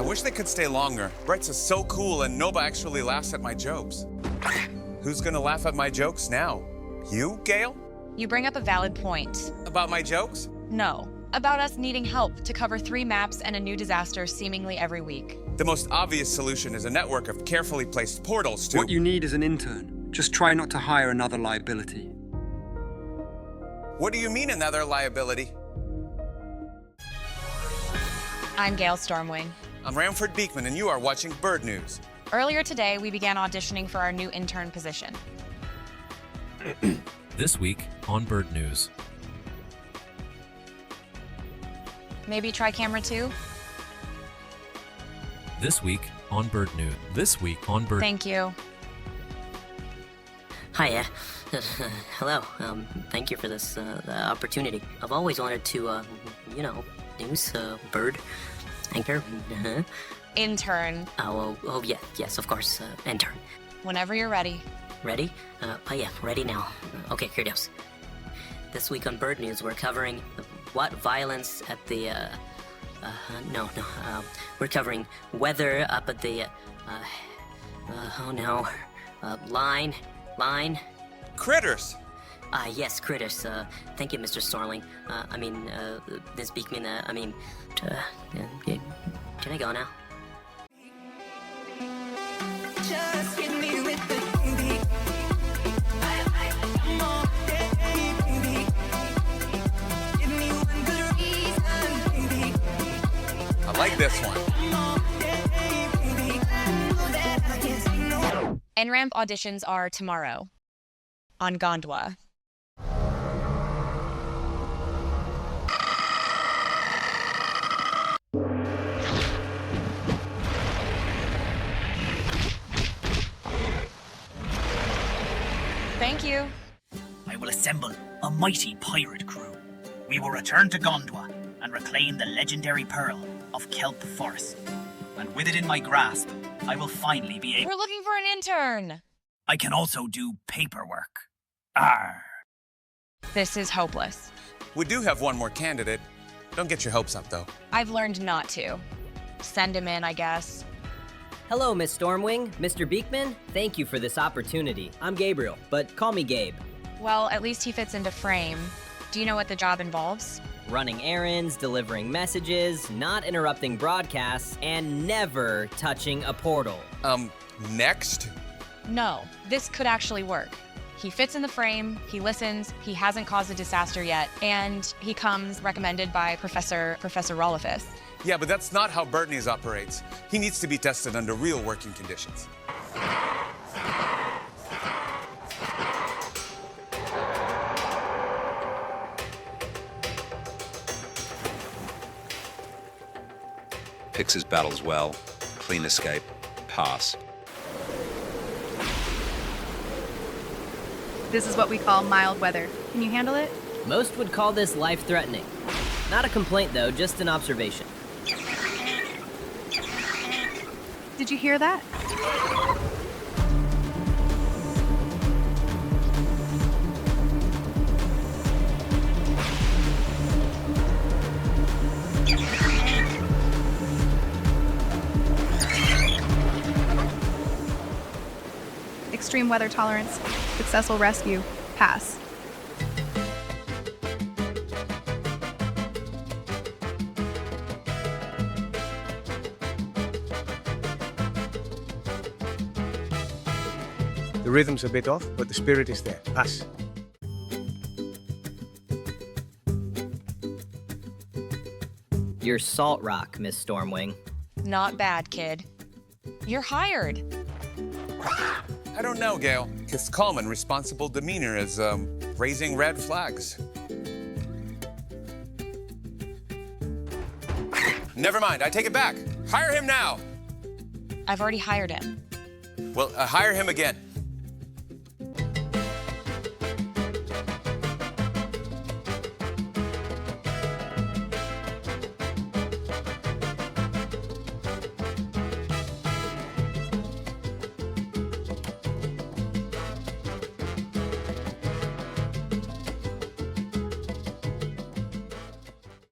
wish they could stay longer. Brett's is so cool and Nova actually laughs at my jokes. Who's gonna laugh at my jokes now? You, Gale? You bring up a valid point. About my jokes? No. About us needing help to cover 3 maps and a new disaster seemingly every week. The most obvious solution is a network of carefully placed portals to... What you need is an intern. Just try not to hire another liability. What do you mean another liability? I'm Gale Stormwing. I'm Ramford Beekman, and you are watching BiRD News. Earlier today, we began auditioning for our new intern position. This week on BiRD News. Maybe try camera 2? This week on BiRD News. This week on BiRD. Thank you. Hi, hello. Thank you for this opportunity. I've always wanted to, news, bird, anchor. Intern. Oh, yeah, yes, of course, intern. Whenever you're ready. Ready? Yeah, ready now. Okay, here goes. This week on BiRD News, we're covering what violence at the, we're covering weather up at the, line. Critters! Yes, critters. Thank you, Mr. Starling. Ms. Beekman, can I go now? Just hit me with the beat. Give me one good reason, baby. I like this one. NRAMP auditions are tomorrow. On Gondwa. Thank you. I will assemble a mighty pirate crew. We will return to Gondwa and reclaim the legendary pearl of Kelp Forest. And with it in my grasp, I will finally be able... We're looking for an intern. I can also do paperwork. Arr! This is hopeless. We do have one more candidate. Don't get your hopes up, though. I've learned not to. Send him in, I guess. Hello, Miss Stormwing. Mr. Beekman, thank you for this opportunity. I'm Gabriel, but call me Gabe. Well, at least he fits into frame. Do you know what the job involves? Running errands, delivering messages, not interrupting broadcasts, and never touching a portal. Next? No, this could actually work. He fits in the frame, he listens, he hasn't caused a disaster yet, and he comes recommended by Professor Rolifus. Yeah, but that's not how BiRD News operates. He needs to be tested under real working conditions. Picks his battles well. Clean escape. Pass. This is what we call mild weather. Can you handle it? Most would call this life-threatening. Not a complaint, though, just an observation. Did you hear that? Extreme weather tolerance. Successful rescue. Pass. The rhythm's a bit off, but the spirit is there. Pass. You're salt rock, Miss Stormwing. Not bad, kid. You're hired. I don't know, Gale. His calm and responsible demeanor is, raising red flags. Never mind, I take it back. Hire him now. I've already hired him. Well, hire him again.